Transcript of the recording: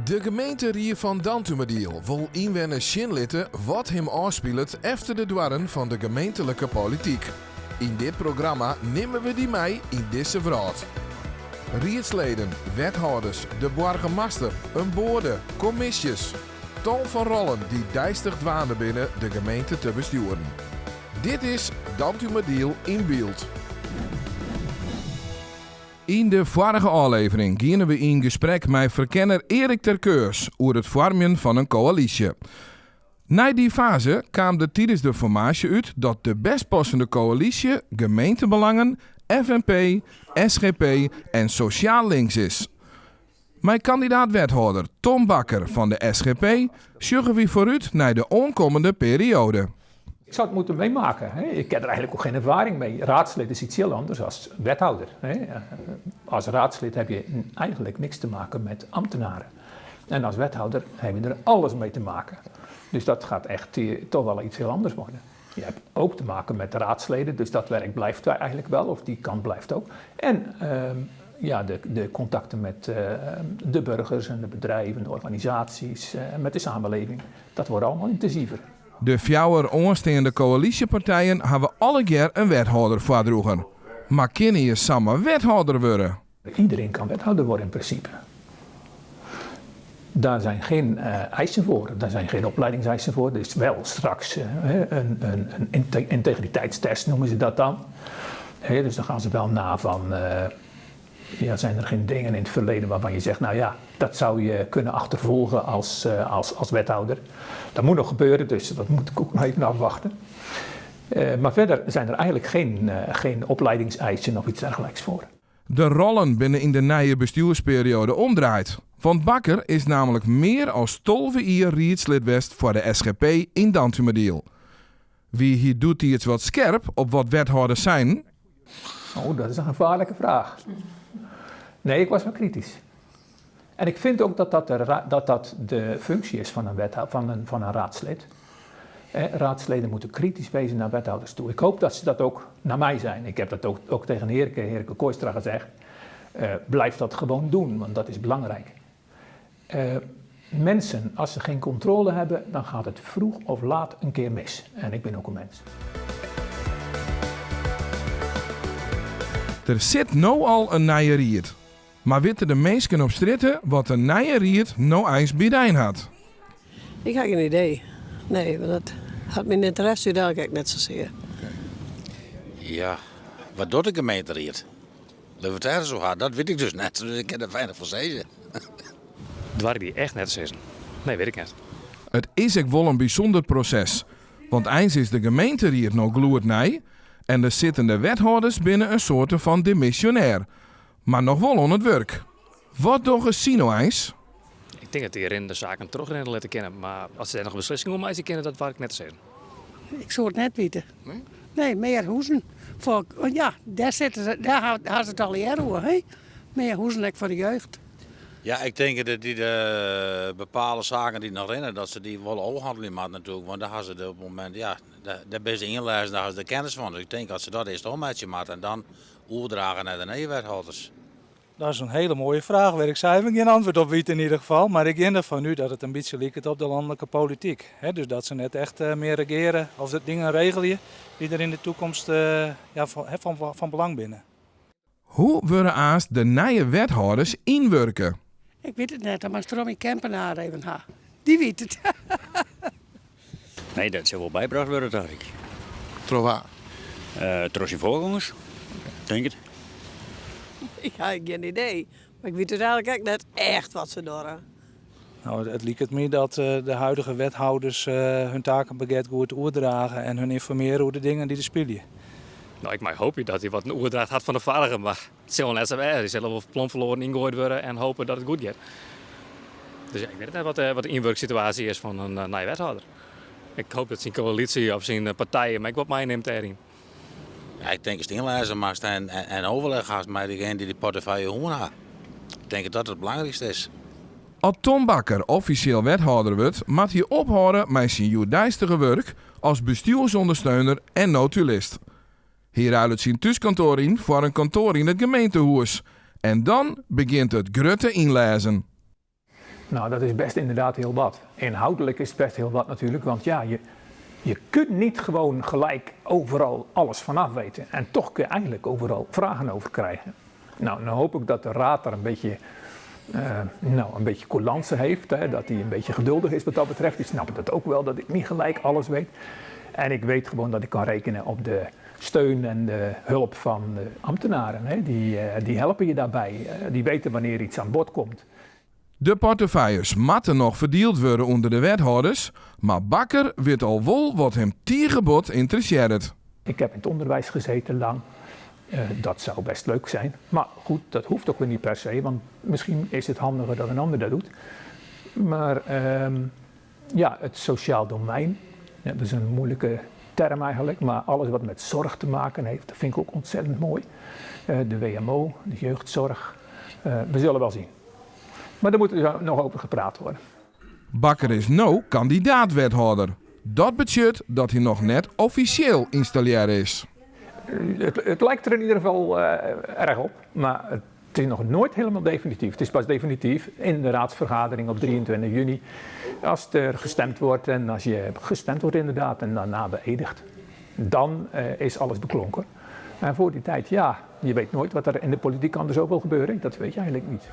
De gemeente van Dantumediel wil inwennen Shinlitten wat hem afspeelt efter de dwarren van de gemeentelijke politiek. In dit programma nemen we die mee in deze vraag. Rietsleden, wethouders, de burgemeester, een boorde, commissies. Tal van rollen die dijstig dwanen binnen de gemeente te besturen. Dit is Dantumediel in beeld. In de vorige aflevering gingen we in gesprek met verkenner Erik Terkeurs over het vormen van een coalitie. Na die fase kwam er tijdens de formatie uit dat de best passende coalitie gemeentebelangen, FNP, SGP en Sociaal Links is. Mijn kandidaat-wethouder Tom Bakker van de SGP sjuggen we vooruit naar de aankomende periode. Ik zou het moeten meemaken. Hè. Ik heb er eigenlijk ook geen ervaring mee. Raadslid is iets heel anders dan wethouder. Hè. Als raadslid heb je eigenlijk niks te maken met ambtenaren. En als wethouder heb je er alles mee te maken. Dus dat gaat echt toch wel iets heel anders worden. Je hebt ook te maken met de raadsleden, dus dat werk blijft eigenlijk wel, of die kant blijft ook. En de contacten met de burgers en de bedrijven, de organisaties, met de samenleving, dat wordt allemaal intensiever. De vier aanstaande coalitiepartijen hebben alle keer een wethouder voordroegen. Maar kunnen je samen wethouder worden? Iedereen kan wethouder worden in principe. Daar zijn geen eisen voor, daar zijn geen opleidingseisen voor. Er is wel straks een integriteitstest, noemen ze dat dan. Dus dan gaan ze wel na van, zijn er geen dingen in het verleden waarvan je zegt, nou ja, dat zou je kunnen achtervolgen als wethouder. Dat moet nog gebeuren, dus dat moet ik ook nog even afwachten. Maar verder zijn er eigenlijk geen opleidingseisen of iets dergelijks voor. De rollen binnen in de nieuwe bestuursperiode omdraait. Want Bakker is namelijk meer als 12 jaar raadslid West voor de SGP in Dantumediel. Wie hier doet hij het wat scherp op wat wethouders zijn? Oh, dat is een gevaarlijke vraag. Nee, ik was wel kritisch. En ik vind ook dat de functie is van een raadslid. Raadsleden moeten kritisch wezen naar wethouders toe. Ik hoop dat ze dat ook naar mij zijn. Ik heb dat ook tegen Herke Kooistra gezegd. Blijf dat gewoon doen, want dat is belangrijk. Mensen, als ze geen controle hebben, dan gaat het vroeg of laat een keer mis. En ik ben ook een mens. Er zit nou al een nieuwe riet. Maar weten de mensen op stritten wat een nieuwe riet nou eens bij had? Ik heb geen idee. Nee, want dat had mijn interesse eigenlijk net zozeer. Ja, wat doet de gemeente riet? Dat wordt er zo hard, dat weet ik dus net. Dus ik kan er weinig van zeggen. Dwar die echt net zo is? Nee, weet ik niet. Het is ook wel een bijzonder proces. Want eens is de gemeente riet nog gloed nee. En de zittende wethouders binnen een soort van demissionair. Maar nog wel aan het werk. Wat toch een sino eens? Ik denk dat die erin de zaken terug laten kennen. Maar als ze er nog een beslissing om mij kennen, dat waar ik net te zeggen. Ik zou het net weten. Nee? Nee, meer hoezen. Daar hadden ze het al jaren over. Hè? Meer hoezen voor de jeugd. Ja, ik denk dat die de bepaalde zaken die nog rennen, dat ze die wel overhandeling maken natuurlijk. Want daar hebben ze op het moment, daar best inlezen, daar hebben ze de kennis van. Dus ik denk dat ze dat eerst ommetjes maken en dan overdragen naar de nieuwe-wethouders. Dat is een hele mooie vraag, waar ik zelf geen antwoord op weet in ieder geval. Maar ik denk ervan nu dat het een beetje lijkt op de landelijke politiek. Dus dat ze net echt meer regeren of dat dingen regelen die er in de toekomst van belang binnen. Hoe worden aanst de nieuwe wethouders inwerken? Ik weet het net, dan maar Stromie Kempenaar even ha. Die weet het. Nee, dat zou wel bijgebracht worden, dacht ik. Trova. Trots je voorgangers, denk het. Ik heb geen idee. Maar ik weet het eigenlijk ook net echt wat ze doen. Nou, het lijkt me dat de huidige wethouders hun takenpakket goed overdragen en hun informeren over de dingen die er spelen. Nou, ik mag hopen dat hij wat een oerdraad had van de vorige, maar het zal net zo zijn. Die zullen wel plomp verloren ingooid worden en hopen dat het goed gaat. Dus ja, ik weet net wat de inwerksituatie is van een nieuwe wethouder. Ik hoop dat zijn coalitie of zijn partijen mij wat meeneemt daarin. Ja, ik denk dat het inlezen mag en overleg gaat met degene die portefeuille horen heeft. Ik denk dat het belangrijkste is. Als Tom Bakker officieel wethouder wordt, moet hij ophouden met zijn joerdijstige werk als bestuursondersteuner en notulist. Hier ruilt zijn thuiskantoor in voor een kantoor in het gemeentehuis. En dan begint het grutte inlezen. Nou, dat is best inderdaad heel wat. Inhoudelijk is het best heel wat natuurlijk, want ja, je kunt niet gewoon gelijk overal alles vanaf weten. En toch kun je eigenlijk overal vragen over krijgen. Nou hoop ik dat de raad daar een beetje coulance heeft. Hè, dat hij een beetje geduldig is wat dat betreft. Die snappen dat ook wel, dat ik niet gelijk alles weet. En ik weet gewoon dat ik kan rekenen op de steun en de hulp van de ambtenaren. Hè. Die helpen je daarbij. Die weten wanneer iets aan bod komt. De portefeuilles moeten nog verdeeld worden onder de wethouders, maar Bakker weet al wel wat hem tierenbod interesseert. Ik heb in het onderwijs gezeten lang. Dat zou best leuk zijn. Maar goed, dat hoeft ook weer niet per se, want misschien is het handiger dat een ander dat doet. Maar het sociaal domein, ja, dat is een moeilijke term eigenlijk, maar alles wat met zorg te maken heeft, dat vind ik ook ontzettend mooi. De WMO, de jeugdzorg, we zullen wel zien. Maar daar moet er nog over gepraat worden. Bakker is nu kandidaat-wethouder. Dat betekent dat hij nog net officieel installeerd is. Het lijkt er in ieder geval erg op, maar het is nog nooit helemaal definitief. Het is pas definitief in de raadsvergadering op 23 juni. Als er gestemd wordt en als je gestemd wordt inderdaad en daarna beëdigd. Dan is alles beklonken. En voor die tijd, ja, je weet nooit wat er in de politiek anders ook wil gebeuren. Dat weet je eigenlijk niet.